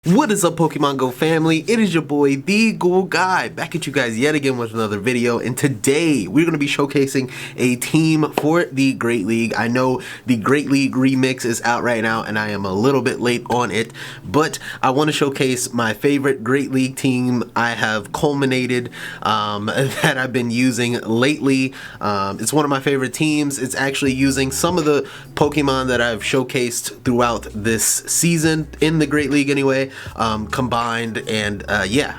What is up, Pokemon Go family? It is your boy TheGoulGuy back at you guys yet again with another video, and today we're going to be showcasing a team for the Great League. I know the Great League remix is out right now and I am a little bit late on it, but I want to showcase my favorite Great League team I have culminated that I've been using lately. It's one of my favorite teams. It's actually using some of the Pokemon that I've showcased throughout this season in the Great League anyway. Combined, and yeah,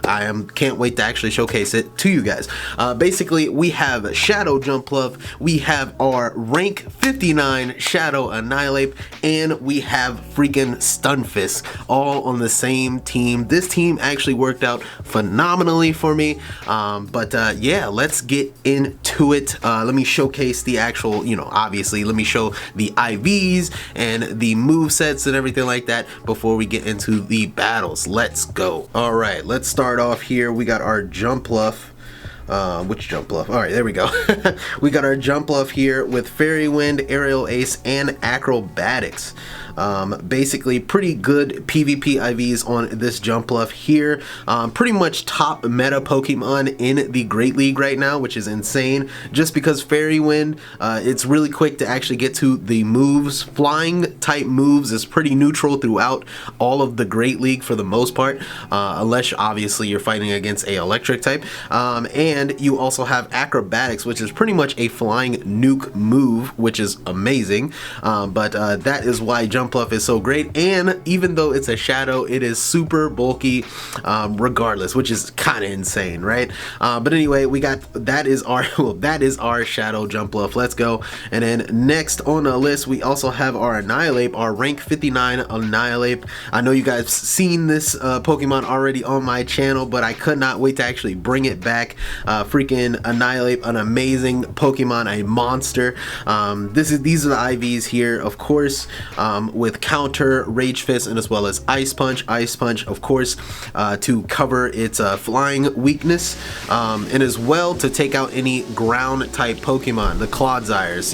can't wait to actually showcase it to you guys. Basically, we have Shadow Jumpluff, we have our rank 59 Shadow Annihilape, and we have freaking Stunfisk, all on the same team. This team actually worked out phenomenally for me, but yeah, let's get into it. Let me showcase the actual, obviously, let me show the IVs and the move sets and everything like that before we get into the battles. Let's go. All right, let's start off here. We got our Jumpluff. Which Jumpluff? All right, there we go. We got our Jumpluff here with Fairy Wind, Aerial Ace, and Acrobatics. Basically pretty good PvP IVs on this Jumpluff here. Pretty much top meta Pokemon in the Great League right now, which is insane. Just because Fairy Wind, it's really quick to actually get to the moves. Flying type moves is pretty neutral throughout all of the Great League for the most part, unless obviously you're fighting against a electric type. And you also have Acrobatics, which is pretty much a flying nuke move, which is amazing. But that is why Jumpluff is so great, and even though it's a shadow, it is super bulky regardless, which is kind of insane, right? But anyway, we got that is our Shadow Jumpluff. Let's go. And then next on the list, we also have our Annihilape, our rank 59 Annihilape. I know you guys seen this Pokemon already on my channel, but I could not wait to actually bring it back. Freaking Annihilape, an amazing Pokemon, a monster. These are the IVs here, of course, with Counter, Rage Fist, and as well as Ice Punch. Ice Punch, of course, to cover its flying weakness, and as well to take out any ground type Pokemon, the Clodsires,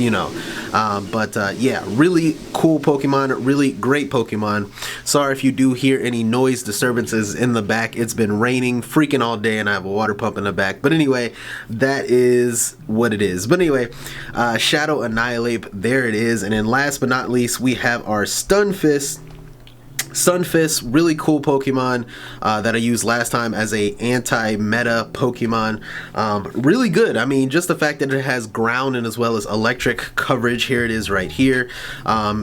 but yeah, really cool Pokemon, really great Pokemon. Sorry if you do hear any noise disturbances in the back. It's been raining freaking all day and I have a water pump in the back, but anyway, that is what it is. But anyway, Shadow Annihilape, there it is. And then last but not least, we have our Stunfisk. Stunfisk, really cool Pokemon that I used last time as a anti-meta Pokemon. Really good. I mean, just the fact that it has ground and as well as electric coverage, here it is right here,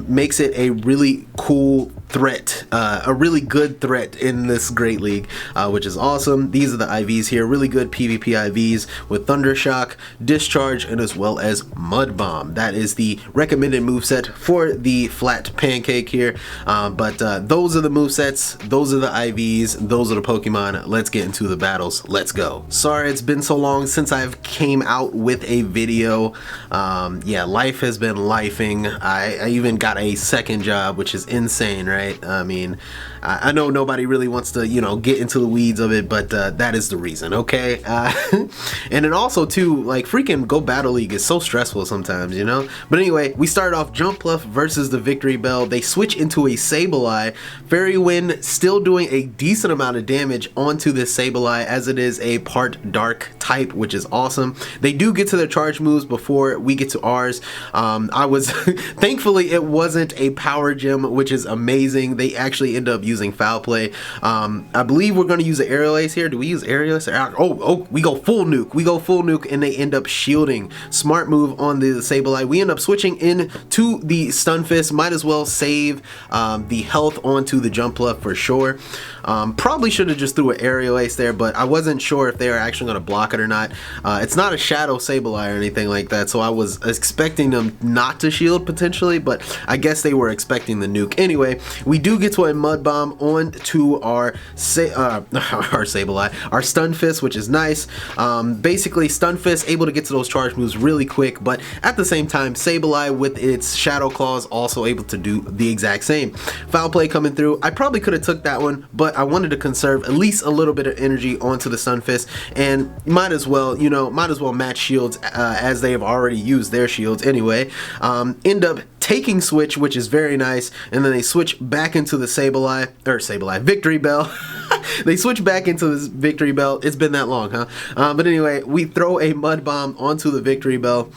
makes it a really cool threat, a really good threat in this Great League, which is awesome. These are the IVs here, really good PvP IVs with Thunder Shock, Discharge, and as well as Mud Bomb. That is the recommended moveset for the Flat Pancake here, but those are the movesets, those are the IVs, those are the Pokemon. Let's get into the battles. Let's go. Sorry it's been so long since I've came out with a video. Yeah, life has been lifing. I even got a second job, which is insane, right? I mean, I know nobody really wants to, get into the weeds of it, but that is the reason, okay? And then also too, like, freaking Go Battle League is so stressful sometimes, But anyway, we start off Jumpluff versus the Victory Bell. They switch into a Sabal Eye. Fairy Wind still doing a decent amount of damage onto this Sabal Eye, as it is a part dark type, which is awesome. They do get to their charge moves before we get to ours. I was thankfully it wasn't a power gem, which is amazing. They actually end up using Foul Play. I believe we're going to use the Aerial Ace here. Do we use Aerial Ace? Oh, we go full nuke. We go full nuke, and they end up shielding. Smart move on the Sabal Eye. We end up switching in to the Stunfisk. Might as well save the health onto the Jumpluff for sure. Probably should have just threw an Aerial Ace there, but I wasn't sure if they were actually going to block it or not. It's not a Shadow Sabal Eye or anything like that, so I was expecting them not to shield potentially, but I guess they were expecting the nuke. Anyway, we do get to a Mud Bomb on to our Sabal Eye, our Stunfisk, which is nice. Basically, Stunfisk able to get to those charge moves really quick, but at the same time, Sabal Eye with its Shadow Claws also able to do the exact same. Foul Play coming through. I probably could have took that one, but I wanted to conserve at least a little bit of energy onto the Stunfisk, and might as well, match shields as they have already used their shields anyway. End up taking switch, which is very nice, and then they switch back into the Sabal Eye, Victory Bell. They switch back into this Victory Bell. It's been that long, huh? But anyway, we throw a Mud Bomb onto the Victory Bell.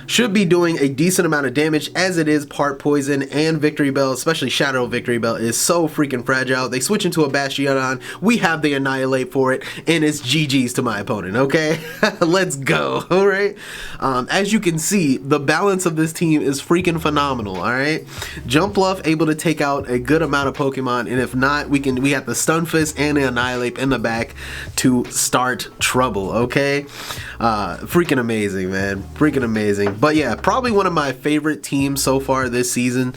Should be doing a decent amount of damage, as it is part poison, and Victory Bell, especially Shadow Victory Bell, is so freaking fragile. They switch into a Bastion. We have the Annihilate for it, and it's GG's to my opponent, okay? Let's go, alright? As you can see, the balance of this team is freaking phenomenal, alright? Jumpluff able to take out a good amount of Pokemon, and if not, we have the Stunfisk and the Annihilate in the back to start trouble, okay? Freaking amazing, man. Freaking amazing. But yeah, probably one of my favorite teams so far this season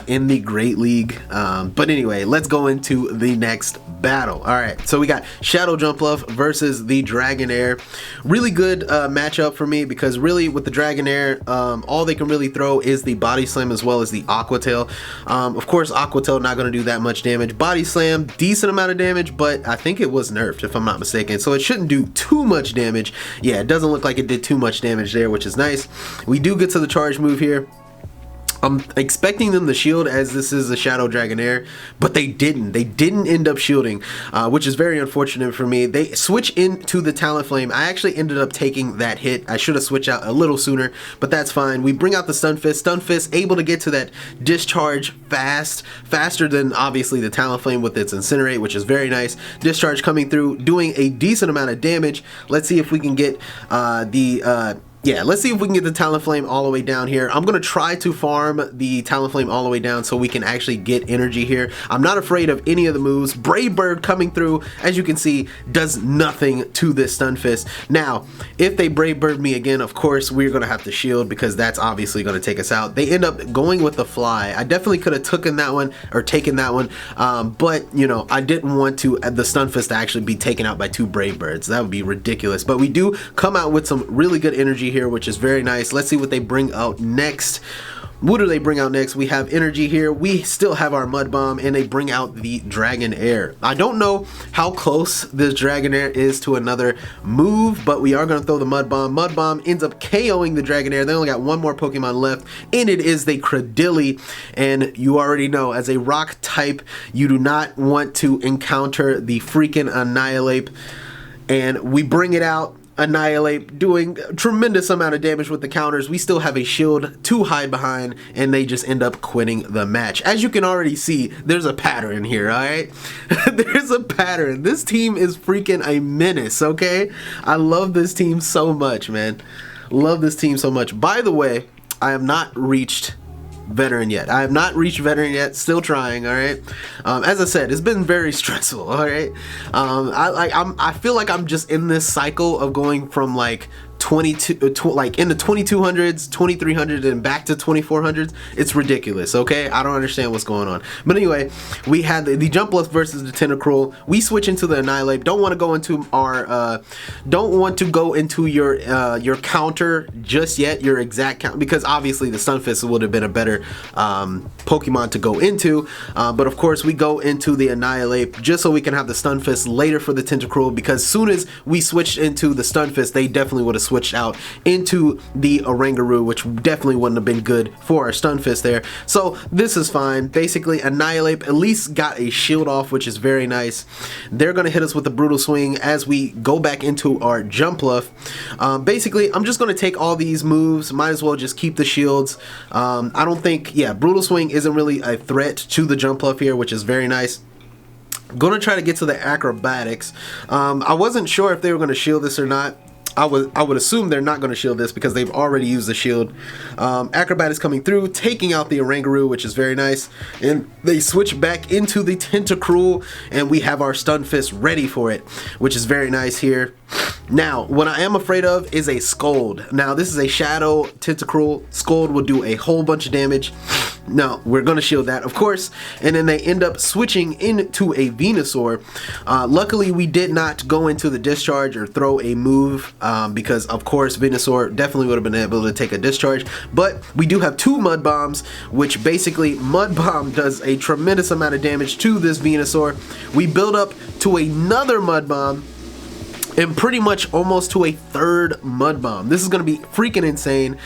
in the Great League. But anyway, let's go into the next battle. Alright, so we got Shadow Jumpluff versus the Dragonair. Really good matchup for me, because really with the Dragonair, all they can really throw is the Body Slam as well as the Aqua Tail. Of course, Aqua Tail not going to do that much damage. Body Slam, decent amount of damage, but I think it was nerfed if I'm not mistaken, so it shouldn't do too much damage. Yeah, it doesn't look like it did too much damage there, which is nice. We do get to the charge move here. I'm expecting them to shield, as this is a Shadow Dragonair, but they didn't. They didn't end up shielding, which is very unfortunate for me. They switch into the Talonflame. I actually ended up taking that hit. I should have switched out a little sooner, but that's fine. We bring out the Stunfisk. Stunfisk able to get to that discharge faster than obviously the Talonflame with its Incinerate, which is very nice. Discharge coming through, doing a decent amount of damage. Let's see if we can get let's see if we can get the Talonflame all the way down here. I'm going to try to farm the Talonflame all the way down so we can actually get energy here. I'm not afraid of any of the moves. Brave Bird coming through, as you can see, does nothing to this Stunfisk. Now, if they Brave Bird me again, of course, we're going to have to shield, because that's obviously going to take us out. They end up going with the Fly. I definitely could have taken that one, but, you know, I didn't want to the Stunfisk to actually be taken out by 2 Brave Birds. That would be ridiculous. But we do come out with some really good energy here, which is very nice. Let's see what they bring out next. What do they bring out next? We have energy here. We still have our Mud Bomb, and they bring out the Dragonair. I don't know how close this Dragonair is to another move, but we are going to throw the Mud Bomb. Mud Bomb ends up KOing the Dragonair. They only got one more Pokemon left, and it is the Cradilly. And you already know, as a rock type, you do not want to encounter the freaking Annihilate. And we bring it out. Annihilate, doing a tremendous amount of damage with the counters. We still have a shield to hide behind, and they just end up quitting the match. As you can already see, there's a pattern here, alright? There's a pattern. This team is freaking a menace, okay? I love this team so much, man. Love this team so much. By the way, I have not reached Veteran yet. I have not reached Veteran yet. Still trying. All right. As I said, it's been very stressful. All right. I feel like I'm just in this cycle of going from like like in the 2200s, 2300s, and back to 2400s. It's ridiculous. Okay, I don't understand what's going on. But anyway, we had the Jumpluff versus the Tentacruel. We switch into the Annihilate. Don't want to go into our your counter just yet, your exact count, because obviously the Stunfisk would have been a better Pokemon to go into. But of course, we go into the Annihilate just so we can have the Stunfisk later for the Tentacruel, because as soon as we switched into the Stunfisk, they definitely would have switched out into the Oranguru, which definitely wouldn't have been good for our Stunfisk there. So this is fine. Basically, Annihilate at least got a shield off, which is very nice. They're going to hit us with the Brutal Swing as we go back into our Jumpluff. Basically, I'm just going to take all these moves. Might as well just keep the shields. I don't think, yeah, Brutal Swing isn't really a threat to the Jumpluff here, which is very nice. Gonna try to get to the Acrobatics. I wasn't sure if they were going to shield this or not. I would assume they're not going to shield this because they've already used the shield. Acrobatics coming through, taking out the Oranguru, which is very nice. And they switch back into the Tentacruel, and we have our Stunfisk ready for it, which is very nice here. Now, what I am afraid of is a Scold. Now, this is a Shadow Tentacruel. Scold will do a whole bunch of damage. No, we're going to shield that, of course. And then they end up switching into a Venusaur. Luckily, we did not go into the discharge or throw a move because, of course, Venusaur definitely would have been able to take a discharge. But we do have 2 Mud Bombs, which basically Mud Bomb does a tremendous amount of damage to this Venusaur. We build up to another Mud Bomb, and pretty much almost to a 3rd Mud Bomb. This is going to be freaking insane.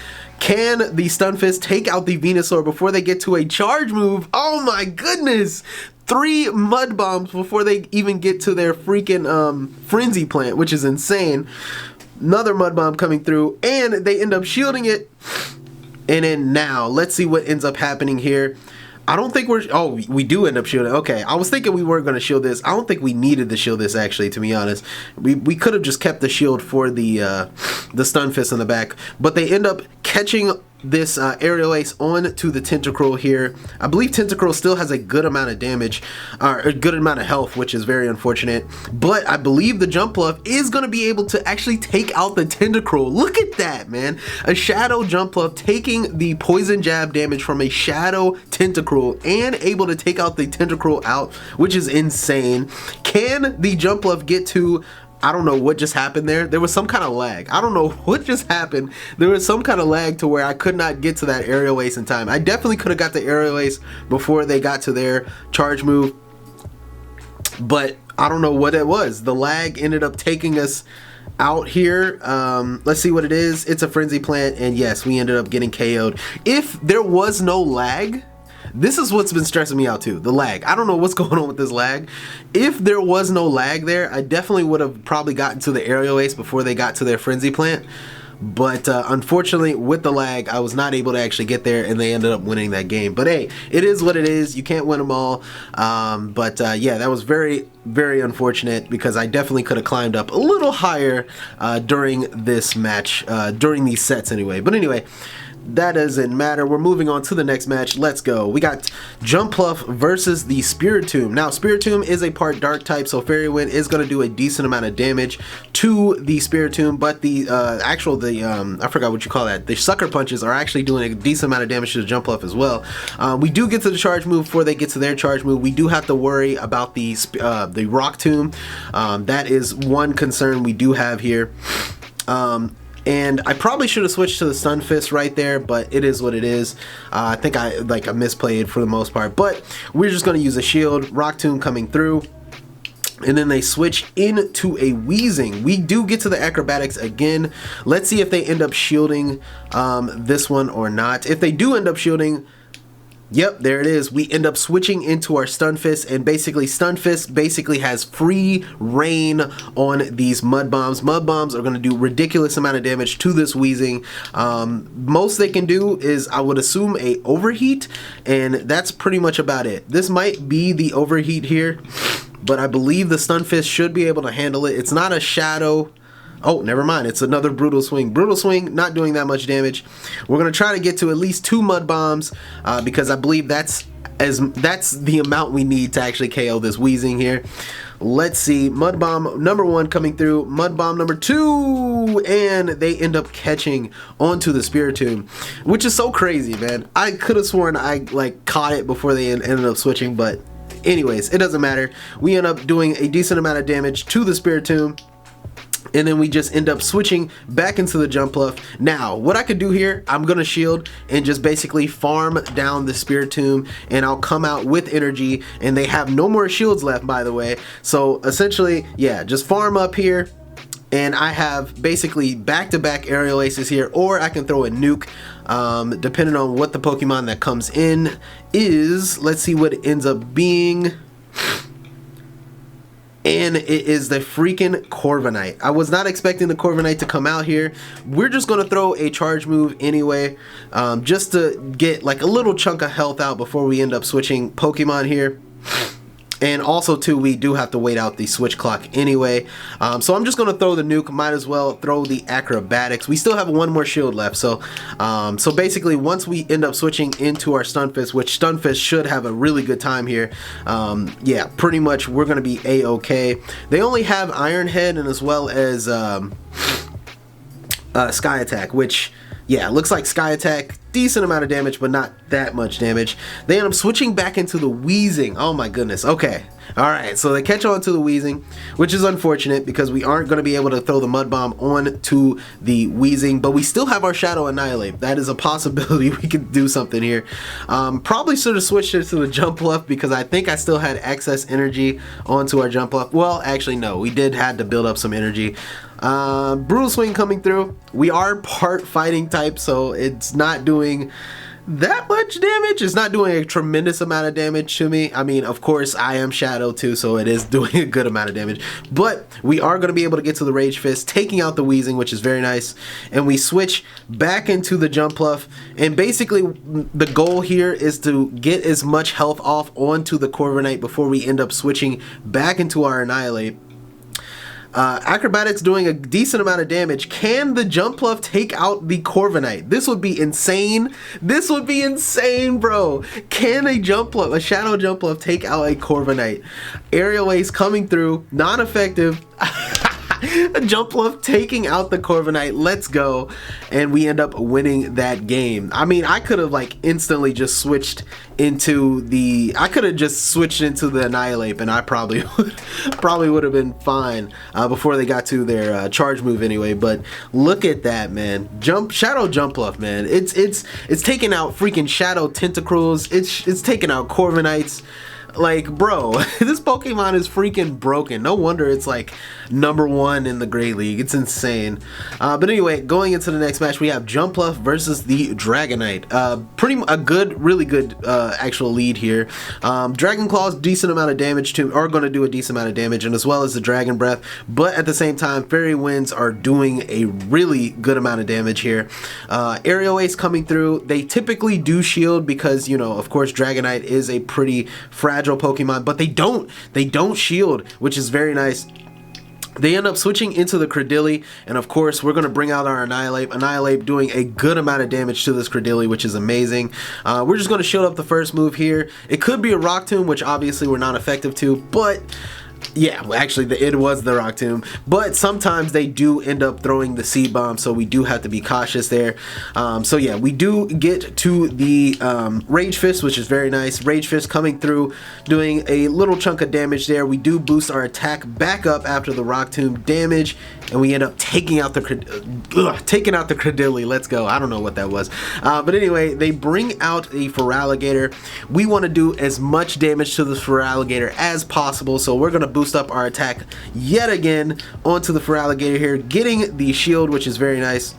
Can the Stunfisk take out the Venusaur before they get to a charge move? Oh my goodness! 3 Mud Bombs before they even get to their freaking Frenzy Plant, which is insane. Another Mud Bomb coming through, and they end up shielding it. And then now, let's see what ends up happening here. I don't think we're... Oh, we do end up shielding. Okay, I was thinking we weren't going to shield this. I don't think we needed to shield this, actually, to be honest. We could have just kept the shield for the Stunfisk in the back. But they end up catching this Aerial Ace on to the Tentacruel here. I believe Tentacruel still has a good amount of damage, or a good amount of health, which is very unfortunate. But I believe the Jumpluff is going to be able to actually take out the Tentacruel. Look at that, man. A Shadow Jumpluff taking the Poison Jab damage from a Shadow Tentacruel and able to take out the Tentacruel out, which is insane. Can the Jumpluff get to... I don't know what just happened there. There was some kind of lag. I don't know what just happened. There was some kind of lag to where I could not get to that Aerial Ace in time. I definitely could have got the Aerial Ace before they got to their charge move. But I don't know what it was. The lag ended up taking us out here. Let's see what it is. It's a Frenzy Plant. And yes, we ended up getting KO'd. If there was no lag... This is what's been stressing me out too, the lag. I don't know what's going on with this lag. If there was no lag there, I definitely would have probably gotten to the Aerial Ace before they got to their Frenzy Plant. But unfortunately, with the lag, I was not able to actually get there, and they ended up winning that game. But hey, it is what it is. You can't win them all. Yeah, that was very, very unfortunate because I definitely could have climbed up a little higher during this match, during these sets anyway. But anyway, that doesn't matter. We're moving on to the next match. Let's go. We got Jumpluff versus the Spiritomb. Now, Spiritomb is a part dark type, so Fairy Wind is going to do a decent amount of damage to the Spiritomb, but the I forgot what you call that. The Sucker Punches are actually doing a decent amount of damage to the Jumpluff as well. We do get to the charge move before they get to their charge move. We do have to worry about the Rock Tomb. That is one concern we do have here. And I probably should have switched to the Stunfisk right there, but it is what it is. I think I misplayed for the most part, but we're just going to use a shield. Rock Tomb coming through. And then they switch into a Weezing. We do get to the acrobatics again. Let's see if they end up shielding this one or not. If they do end up shielding... Yep, there it is. We end up switching into our Stunfisk, and basically Stunfisk basically has free reign on these Mud Bombs. Mud Bombs are going to do ridiculous amount of damage to this Weezing. Most they can do is, I would assume, a Overheat, and that's pretty much about it. This might be the Overheat here, but I believe the Stunfisk should be able to handle it. It's not a Shadow... Oh, never mind. It's another Brutal Swing. Brutal Swing, not doing that much damage. We're going to try to get to at least 2 Mud Bombs because I believe that's the amount we need to actually KO this Weezing here. Let's see. Mud Bomb number 1 coming through. Mud Bomb number 2. And they end up catching onto the Spiritomb, which is so crazy, man. I could have sworn I caught it before they ended up switching, but anyways, it doesn't matter. We end up doing a decent amount of damage to the Spiritomb. And then we just end up switching back into the Jumpluff. Now, what I could do here, I'm going to shield and just basically farm down the Spiritomb, and I'll come out with energy, and they have no more shields left, by the way. So essentially, yeah, just farm up here, and I have basically back-to-back Aerial Aces here, or I can throw a nuke, depending on what the Pokemon that comes in is. Let's see what it ends up being. And it is the freaking Corviknight. I was not expecting the Corviknight to come out here. We're just going to throw a charge move anyway, just to get like a little chunk of health out before we end up switching Pokemon here. And also too, we do have to wait out the switch clock anyway. So I'm just going to throw the nuke. Might as well throw the acrobatics. We still have 1 more shield left. So basically, once we end up switching into our Stunfisk, which Stunfisk should have a really good time here. Yeah, pretty much we're going to be A-okay. They only have Iron Head and as well as Sky Attack, which... Yeah, looks like Sky Attack decent amount of damage, but not that much damage. They end up switching back into the Weezing. Oh my goodness. Okay. Alright, so they catch on to the Weezing, which is unfortunate because we aren't going to be able to throw the Mud Bomb on to the Weezing, but we still have our Shadow Annihilate. That is a possibility we could do something here. Probably should have switched it to the Jumpluff because I think I still had excess energy onto our Jumpluff. Well, actually no, we did have to build up some energy. Brutal Swing coming through. We are part fighting type, so it's not doing that much damage. It's not doing a tremendous amount of damage to me. I mean, of course, I am Shadow too, so it is doing a good amount of damage. But we are going to be able to get to the Rage Fist, taking out the Weezing, which is very nice. And we switch back into the Jumpluff. And basically, the goal here is to get as much health off onto the Corviknight before we end up switching back into our Annihilate. Acrobatics doing a decent amount of damage. Can the Jumpluff take out the Corviknight? This would be insane. This would be insane, bro. Can a Jumpluff, a Shadow Jumpluff, take out a Corviknight? Aerial Ace coming through, non-effective. A Jumpluff taking out the Corviknight. Let's go. And we end up winning that game. I mean, I could have like instantly just switched into the Annihilate, and I probably would have been fine before they got to their charge move anyway. But look at that, man. Shadow Jumpluff, man. It's taking out freaking Shadow Tentacruels. It's taking out Corviknights. Like, bro, this Pokemon is freaking broken. No wonder it's like #1 in the Great League. It's insane. But anyway, going into the next match, we have Jumpluff versus the Dragonite. Really good actual lead here. Dragon Claws, decent amount of damage are going to do a decent amount of damage, and as well as the Dragon Breath. But at the same time, Fairy Winds are doing a really good amount of damage here. Aerial Ace coming through. They typically do shield because, you know, of course, Dragonite is a pretty fragile Pokemon, but they don't shield, which is very nice. They end up switching into the Credilli, and of course we're going to bring out our Annihilate doing a good amount of damage to this Credilli, which is amazing. We're just going to shield up the first move here. It could be a Rock Tomb, which obviously we're not effective to, but yeah, actually it was the Rock Tomb, but sometimes they do end up throwing the Seed Bomb, so we do have to be cautious there. So yeah, we do get to the Rage Fist, which is very nice. Rage Fist coming through, doing a little chunk of damage there. We do boost our attack back up after the Rock Tomb damage, and we end up taking out the Credilli. Let's go. I don't know what that was, but anyway, they bring out a Feraligatr. We want to do as much damage to this Feraligatr as possible, so we're gonna boost up our attack yet again onto the Feraligatr here, getting the shield, which is very nice.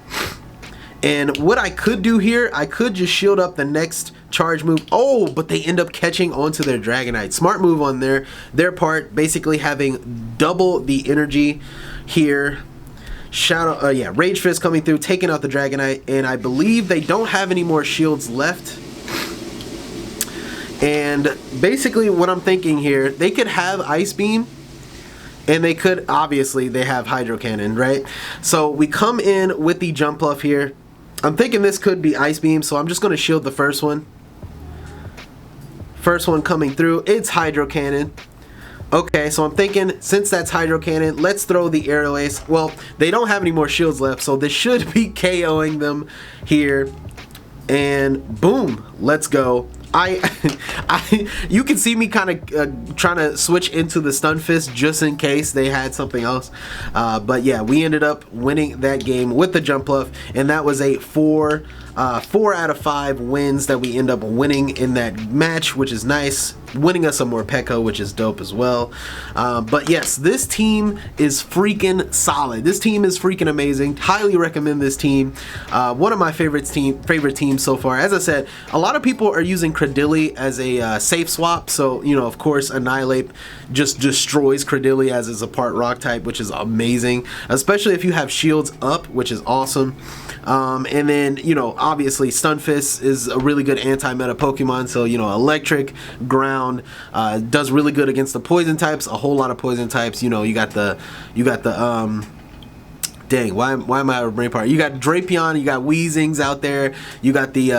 And what I could do here, I could just shield up the next charge move. Oh, but they end up catching onto their Dragonite. Smart move on their part, basically having double the energy here. Rage Fist coming through, taking out the Dragonite, and I believe they don't have any more shields left. And basically what I'm thinking here, they could have Ice Beam, and they could, obviously they have Hydro Cannon, right? So we come in with the Jumpluff here. I'm thinking this could be Ice Beam, so I'm just going to shield the first one. First one coming through, it's Hydro Cannon. Okay, so I'm thinking, since that's Hydro Cannon, let's throw the Aerial Ace. Well, they don't have any more shields left, so this should be KOing them here. And boom, let's go. You can see me kind of trying to switch into the Stun Fist just in case they had something else. But yeah, we ended up winning that game with the Jumpluff, and that was a 4 out of 5 wins that we end up winning in that match, which is nice. Winning us some more Pekka, which is dope as well. But yes, this team is freaking solid. This team is freaking amazing. Highly recommend this team. One of my favorite teams so far. As I said, a lot of people are using Credilli as a safe swap. So, you know, of course, Annihilate just destroys Credilli as is a part rock type, which is amazing. Especially if you have shields up, which is awesome. And then, you know, obviously Stunfisk is a really good anti-meta Pokemon, so, you know, electric, ground, does really good against the poison types, a whole lot of poison types. You know, you got the dang, why am I a brain part? You got Drapion, you got Weezings out there, you got the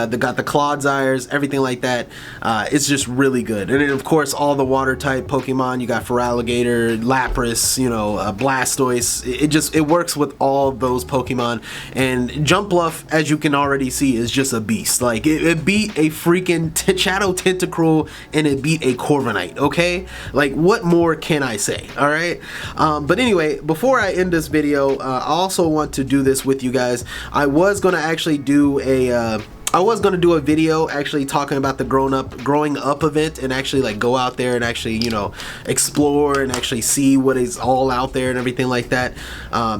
Clodsires, everything like that. It's just really good. And then of course all the water type Pokemon, you got Feraligatr, Lapras, you know, Blastoise. It works with all those Pokemon. And Jumpluff, as you can already see, is just a beast. Like it beat a freaking Shadow Tentacruel and it beat a Corviknight, okay? Like what more can I say? All right. But anyway, before I end this video, I also want to do this with you guys. I was gonna actually do a video actually talking about the growing up event, and actually like go out there and actually, you know, explore and actually see what is all out there and everything like that.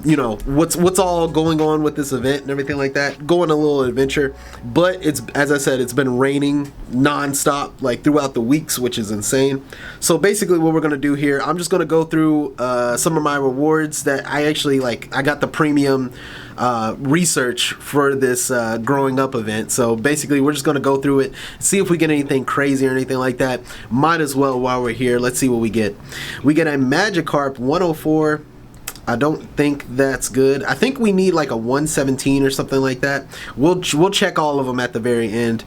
You know, what's all going on with this event and everything like that. Go on a little adventure. But it's, as I said, it's been raining non-stop like throughout the weeks, which is insane. So basically what we're gonna do here, I'm just gonna go through some of my rewards that I actually I got the premium research for this growing up event. So basically we're just going to go through it, see if we get anything crazy or anything like that. Might as well while we're here. Let's see what we get. We get a Magikarp 104. I don't think that's good. I think we need like a 117 or something like that. We'll check all of them at the very end.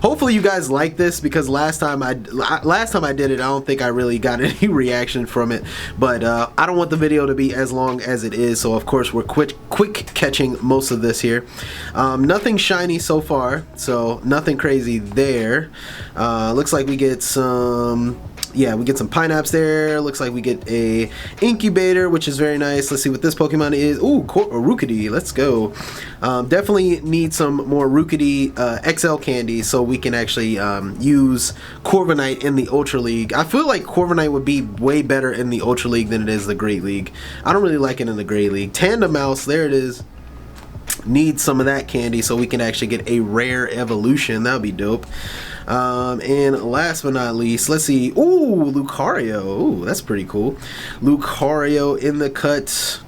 Hopefully you guys like this, because last time I did it, I don't think I really got any reaction from it. But I don't want the video to be as long as it is, so of course we're quick catching most of this here. Nothing shiny so far, so nothing crazy there. Looks like we get some. Yeah, we get some Pineaps there. Looks like we get a Incubator, which is very nice. Let's see what this Pokemon is. Ooh, Rookidee. Let's go. Definitely need some more Rookidee XL candy so we can actually use Corviknight in the Ultra League. I feel like Corviknight would be way better in the Ultra League than it is the Great League. I don't really like it in the Great League. Tandemaus, there it is. Need some of that candy so we can actually get a rare evolution. That would be dope. And last but not least, let's see. Ooh, Lucario. Ooh, that's pretty cool. Lucario in the cut.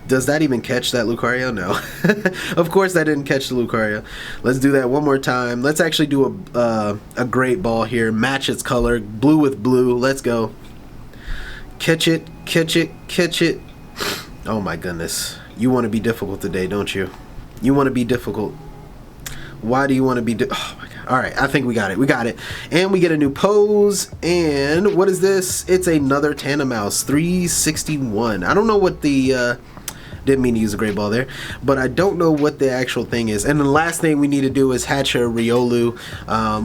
Does that even catch that Lucario? No. Of course that didn't catch the Lucario. Let's do that one more time. Let's actually do a great ball here. Match its color. Blue with blue. Let's go. Catch it. Catch it. Catch it. Oh my goodness. You want to be difficult today, don't you? You want to be difficult. Why do you want to be oh my god. Alright, I think we got it. We got it. And we get a new pose. And what is this? It's another Tandemaus. 361. I don't know what the didn't mean to use a great ball there, but I don't know what the actual thing is. And the last thing we need to do is hatch a Riolu,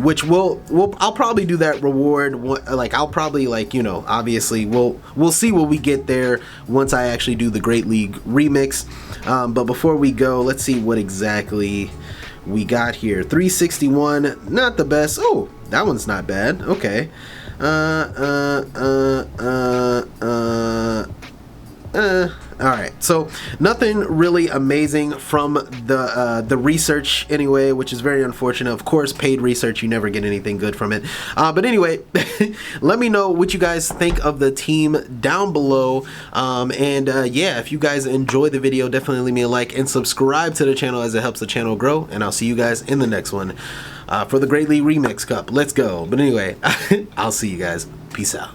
which I'll probably do that reward. Like I'll probably, like, you know, obviously we'll see what we get there once I actually do the Great League remix. But before we go, let's see what exactly we got here. 361, not the best. Oh, that one's not bad. Okay. Alright, so nothing really amazing from the research anyway, which is very unfortunate. Of course, paid research, you never get anything good from it. But anyway, let me know what you guys think of the team down below. Yeah, if you guys enjoy the video, definitely leave me a like and subscribe to the channel, as it helps the channel grow. And I'll see you guys in the next one for the Great League Remix Cup. Let's go. But anyway, I'll see you guys. Peace out.